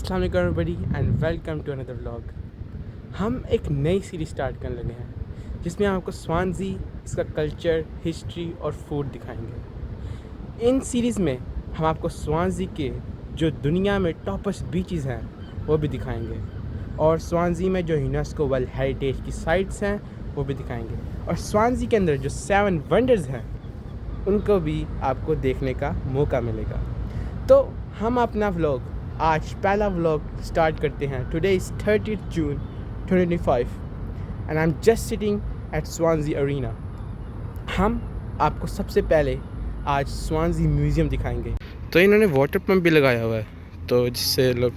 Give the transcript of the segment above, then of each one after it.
अस्सलाम वालेकुम everybody and welcome to another vlog. हम एक नई सीरीज स्टार्ट करने लगे हैं जिसमें आपको स्वानज़ी, इसका कल्चर, हिस्ट्री और फूड दिखाएंगे। इन सीरीज़ में हम आपको स्वानज़ी के जो दुनिया में टॉपेस्ट बीचेस हैं वो भी दिखाएंगे और स्वानज़ी में जो यूनेस्को वर्ल्ड हेरिटेज की साइट्स हैं वो भी दिखाएंगे और स्वानज़ी के अंदर जो 7 वंडर्स हैं उनको भी आपको देखने का मौका मिलेगा। तो हम अपना व्लॉग आज पहला व्लॉग स्टार्ट करते हैं। Today is 30 June 2025 and I am just sitting at Swansea arena. हम आपको सबसे पहले आज स्वानज़ी म्यूज़ियम दिखाएंगे। तो इन्होंने वाटर पम्प भी लगाया हुआ है तो जिससे लोग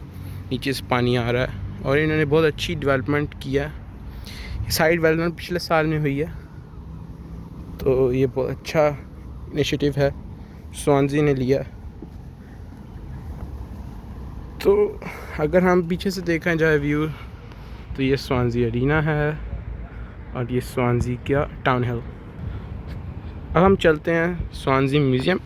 नीचे से पानी आ रहा है और इन्होंने बहुत अच्छी डेवलपमेंट किया है। साइड डेवलपमेंट पिछले साल में हुई है तो ये बहुत अच्छा इनिशिएटिव है स्वानज़ी ने लिया। तो अगर हम पीछे से देखा जाए व्यू तो ये स्वानज़ी अरीना है और ये स्वानज़ी का टाउन हॉल। अब हम चलते हैं स्वानज़ी म्यूज़ियम।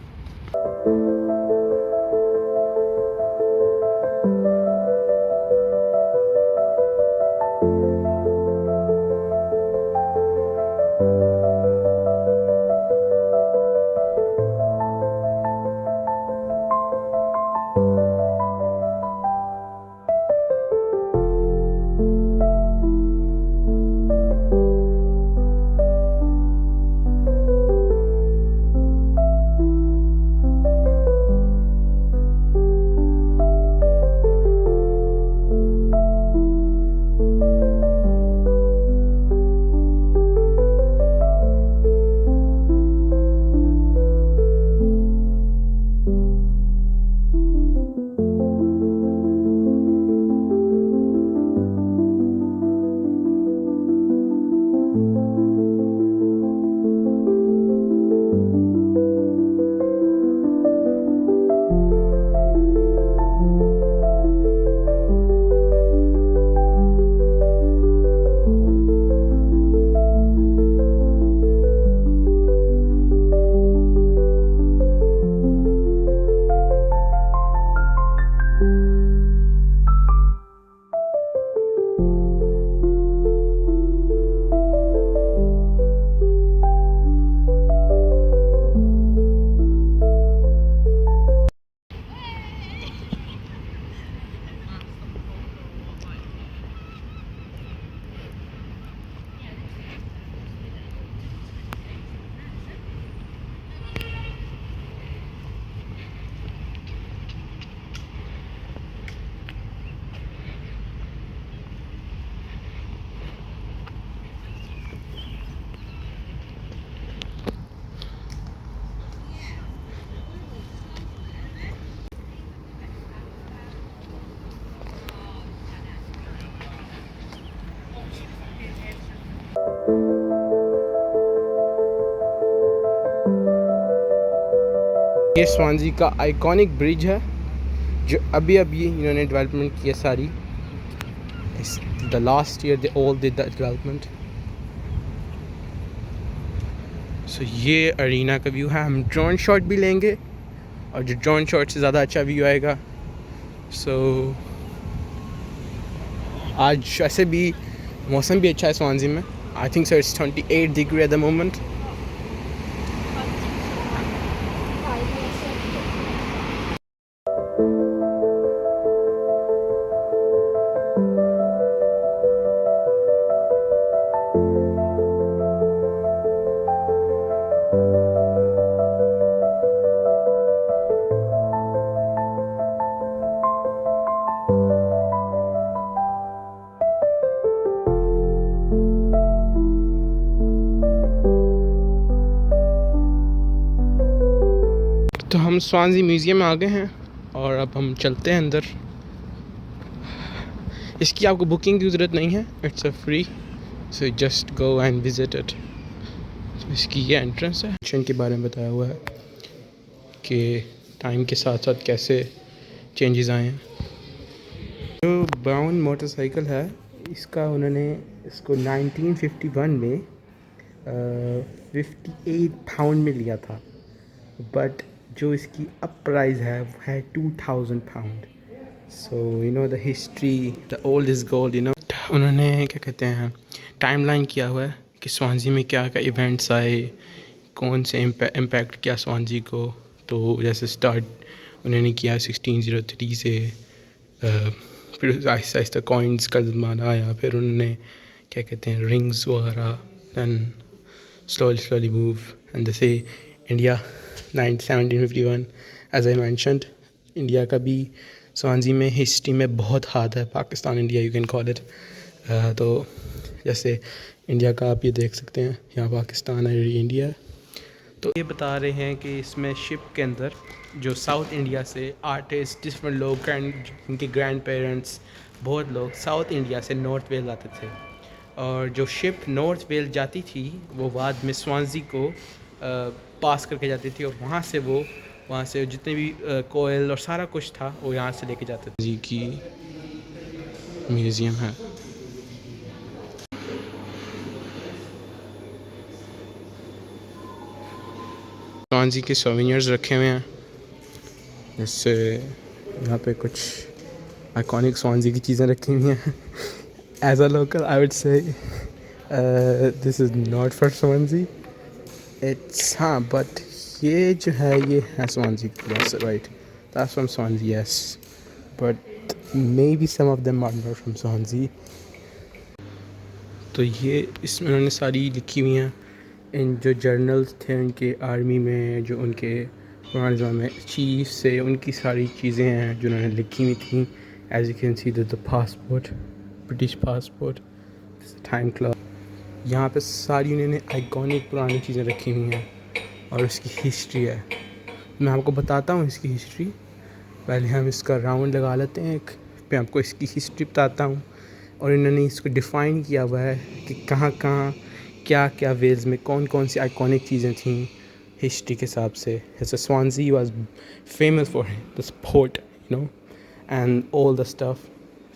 ये स्वानज़ी का आइकॉनिक ब्रिज है जो अभी इन्होंने डेवलपमेंट किया सारी। The last year they all did the development. So ये अरीना का व्यू है। हम ड्रोन शॉट भी लेंगे और जो ड्रोन शॉट से ज़्यादा अच्छा व्यू आएगा। सो आज ऐसे भी मौसम भी अच्छा है स्वानज़ी में। I think so it's 28 degree at the moment. तो हम स्वानज़ी म्यूज़ियम में आ गए हैं और अब हम चलते हैं अंदर। इसकी आपको बुकिंग की ज़रूरत नहीं है, it's a free, so just go and visit it. इसकी ये एंट्रेंस है। फैशन के बारे में बताया हुआ है कि टाइम के साथ साथ कैसे चेंजेस आए हैं। जो ब्राउन मोटरसाइकिल है इसका उन्होंने इसको 1951 में 58 पाउंड में लिया था, बट जो इसकी अब प्राइस है वो है 2000 pound. So you know the history, the old is gold, you know. उन्होंने क्या कहते हैं टाइमलाइन किया हुआ है कि स्वानजी में क्या क्या इवेंट्स आए, कौन से इम्पैक्ट किया स्वानजी को। तो जैसे स्टार्ट उन्होंने किया 1603 से, फिर आहिस्ता आहिस्ता कॉइन्स का ज़माना आया, फिर उन्होंने क्या कहते हैं रिंग्स वगैरह, then slowly move, and they say India 1751, as I mentioned, India का भी स्वानजी में हिस्ट्री में बहुत हाथ है, Pakistan India you can call it. तो जैसे इंडिया का आप ये देख सकते हैं, यहाँ पाकिस्तान है, ये इंडिया है। तो ये बता रहे हैं कि इसमें शिप के अंदर जो साउथ इंडिया से आर्टिस्ट, डिफरेंट लोग, उनके ग्रैंड पेरेंट्स, बहुत लोग साउथ इंडिया से नॉर्थ वेल आते थे, और जो शिप नॉर्थ वेल जाती थी वो बाद में स्वानजी को पास करके जाती थी, और वहाँ से जितने भी कोयल और सारा कुछ था वो यहाँ से लेके जाते थे। जी की म्यूज़ियम है। स्वानजी के सोवेनियर्स रखे हुए हैं, जैसे यहाँ पे कुछ आइकॉनिक स्वानजी की चीज़ें रखी हुई हैं। As a local I would say this is not for Swansea, it's, हाँ, बट ये जो है ये है Swansea, right, that's from Swansea, yes, but maybe some of them are not from Swansea. तो ये इसमें उन्होंने सारी लिखी हुई हैं इन जो जर्नल्स थे उनके आर्मी में, जो उनके पुराने ज़माने में चीफ से, उनकी सारी चीज़ें हैं जो उन्होंने लिखी हुई थी। As you can see the passport, British passport, time clock, यहाँ पे सारी उन्होंने आइकॉनिक पुरानी चीज़ें रखी हुई हैं और उसकी हिस्ट्री है। मैं आपको बताता हूँ इसकी हिस्ट्री। पहले हम इसका राउंड लगा लेते हैं, एक मैं आपको इसकी हिस्ट्री बताता हूँ। और इन्होंने इसको डिफ़ाइन किया हुआ है कि कहाँ कहाँ क्या क्या वेल्स में कौन कौन सी आइकॉनिक चीज़ें थी हिस्ट्री के हिसाब से। जैसे Swansea was famous for the sport, you know, and all the stuff.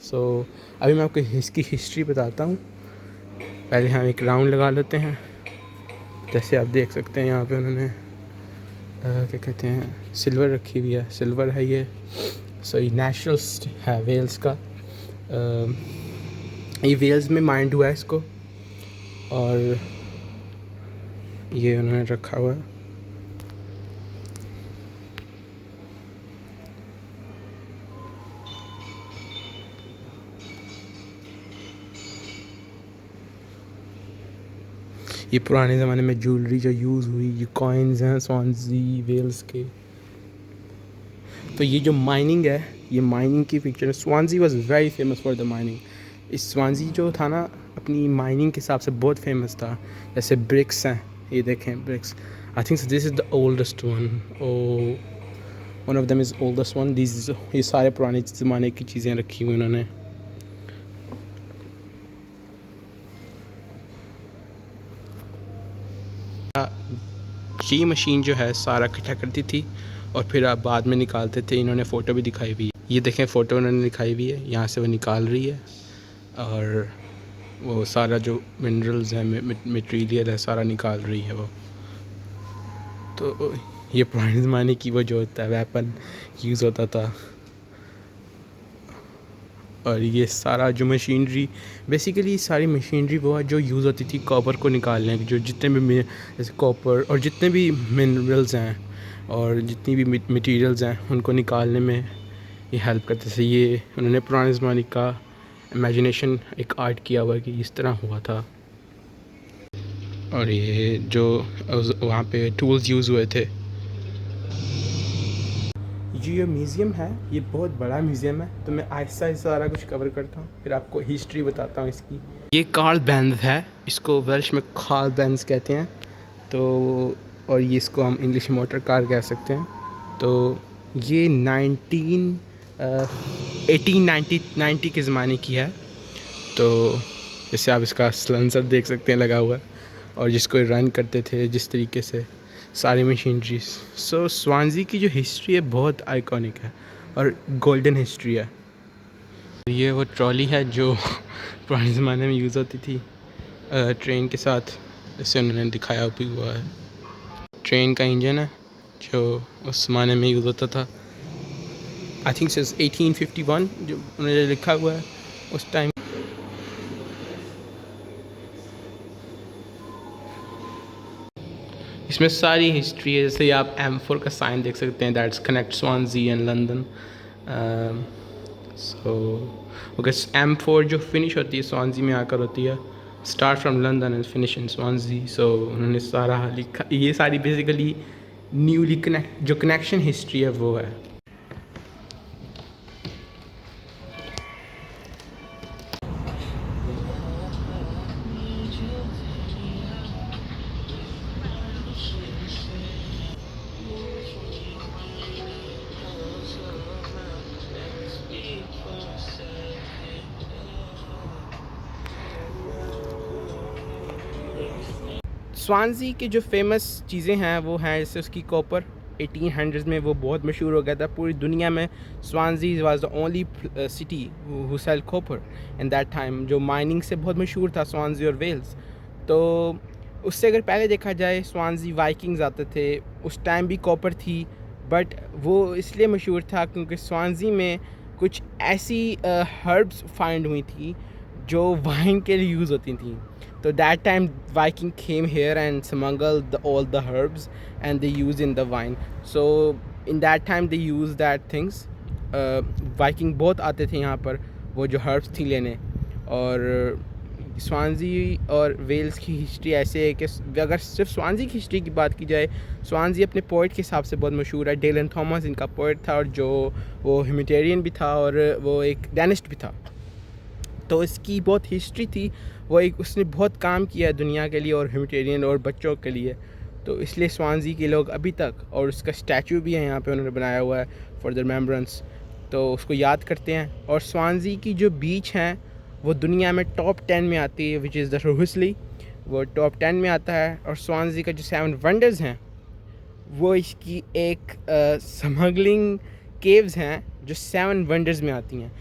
So अभी मैं आपको इसकी हिस्ट्री बताता हूँ। पहले हम एक राउंड लगा लेते हैं। जैसे आप देख सकते हैं यहाँ पे उन्होंने क्या कहते हैं सिल्वर रखी हुई है, सिल्वर है ये। सो ये नेशनल है वेल्स का। ये वेल्स में माइंड हुआ है इसको, और ये उन्होंने रखा हुआ है। ये पुराने ज़माने में ज्वेलरी जो यूज़ हुई, ये कॉइन्स हैं स्वानजी वेल्स के। तो ये जो माइनिंग है, ये माइनिंग की पिक्चर है। Swansea was very famous for the mining. इस स्वानजी जो था ना अपनी माइनिंग के हिसाब से बहुत फेमस था। जैसे ब्रिक्स हैं, ये देखें bricks, I think this is the oldest one, one of them is oldest one. This, ये सारे पुराने ज़माने की चीज़ें रखी हुई उन्होंने। ये मशीन जो है सारा इकट्ठा करती थी और फिर आप बाद में निकालते थे। इन्होंने फ़ोटो भी दिखाई हुई है, ये देखें फ़ोटो उन्होंने दिखाई हुई है, यहाँ से वो निकाल रही है और वो सारा जो मिनरल्स हैं, मटेरियल है, सारा निकाल रही है वो। तो ये पुराने ज़माने की वो जो होता है वेपन यूज़ होता था। और ये सारा जो मशीनरी, बेसिकली सारी मशीनरी वो है जो यूज़ होती थी कॉपर को निकालने की, जो जितने भी जैसे कॉपर और जितने भी मिनरल्स हैं और जितनी भी मटेरियल्स हैं उनको निकालने में ये हेल्प करते थे। ये उन्होंने पुराने ज़माने का इमेजिनेशन एक आर्ट किया हुआ कि इस तरह हुआ था। और ये जो वहाँ पे टूल्स यूज़ हुए थे। ये म्यूज़ियम है, ये बहुत बड़ा म्यूज़ियम है, तो मैं आहिस्ता आहिस्ता सारा कुछ कवर करता हूँ, फिर आपको हिस्ट्री बताता हूँ इसकी। ये कार्ल बेंज है, इसको वेल्श में कार्ल बेंज कहते हैं। तो और ये इसको हम इंग्लिश में मोटर कार कह सकते हैं। तो ये 1890 के ज़माने की है। तो जैसे आप इसका सलेंसर देख सकते हैं लगा हुआ है, और जिसको रन करते थे जिस तरीके से सारी मशीनरीज। सो स्वानजी की जो हिस्ट्री है बहुत आइकॉनिक है और गोल्डन हिस्ट्री है। ये वो ट्रॉली है जो पुराने ज़माने में यूज़ होती थी ट्रेन के साथ, जैसे उन्होंने दिखाया भी हुआ है। ट्रेन का इंजन है जो उस ज़माने में यूज़ होता था। आई थिंक सिंस 1851 जो उन्होंने लिखा हुआ है उस टाइम। इसमें सारी हिस्ट्री है, जैसे आप M4 का साइन देख सकते हैं, that's connect Swansea and London. So okay, M4 जो फिनिश होती है स्वानजी में आकर होती है, start from London and finish in Swansea. So उन्होंने सारा लिखा, ये सारी बेसिकली न्यूली कनेक्ट जो कनेक्शन हिस्ट्री है वो है। स्वानजी की जो फेमस चीज़ें हैं वो हैं, जैसे उसकी कॉपर 1800s में वो बहुत मशहूर हो गया था पूरी दुनिया में। Swansea was the only city who sell copper in that time, जो माइनिंग से बहुत मशहूर था स्वानजी और वेल्स। तो उससे अगर पहले देखा जाए, स्वानजी वाइकिंग्स आते थे, उस टाइम भी कॉपर थी, बट वो इसलिए मशहूर था क्योंकि स्वानजी में कुछ ऐसी हर्ब्स फाइंड हुई थी जो वाइन के लिए यूज़ होती थी। So that time Viking came here and smuggled all the herbs and they used in the wine. So in that time they used that things. Viking बहुत आते थे यहाँ पर वो जो herbs थी लेने। और स्वानजी और वेल्स की हिस्ट्री ऐसे है कि अगर सिर्फ स्वानजी की हिस्ट्री की बात की जाए, स्वानजी अपने पोइट के हिसाब से बहुत मशहूर है। डेलन थॉमस इनका पोइट था, और जो वो ह्यूमैनिटेरियन भी था और वो एक डैनिस्ट भी था। तो इसकी बहुत हिस्ट्री थी, वो एक उसने बहुत काम किया है दुनिया के लिए और ह्यूमैनिटेरियन और बच्चों के लिए। तो इसलिए स्वानजी के लोग अभी तक, और उसका स्टैचू भी है यहाँ पे उन्होंने बनाया हुआ है फॉर द रिमेम्बरेंस, तो उसको याद करते हैं। और स्वानजी की जो बीच हैं वो दुनिया में टॉप 10 में आती है, विच इज़ द रोहिसली, वो टॉप 10 में आता है। और स्वानजी का जो 7 वंडर्स हैं वो इसकी एक स्मगलिंग केव्स हैं जो 7 वंडर्स में आती हैं।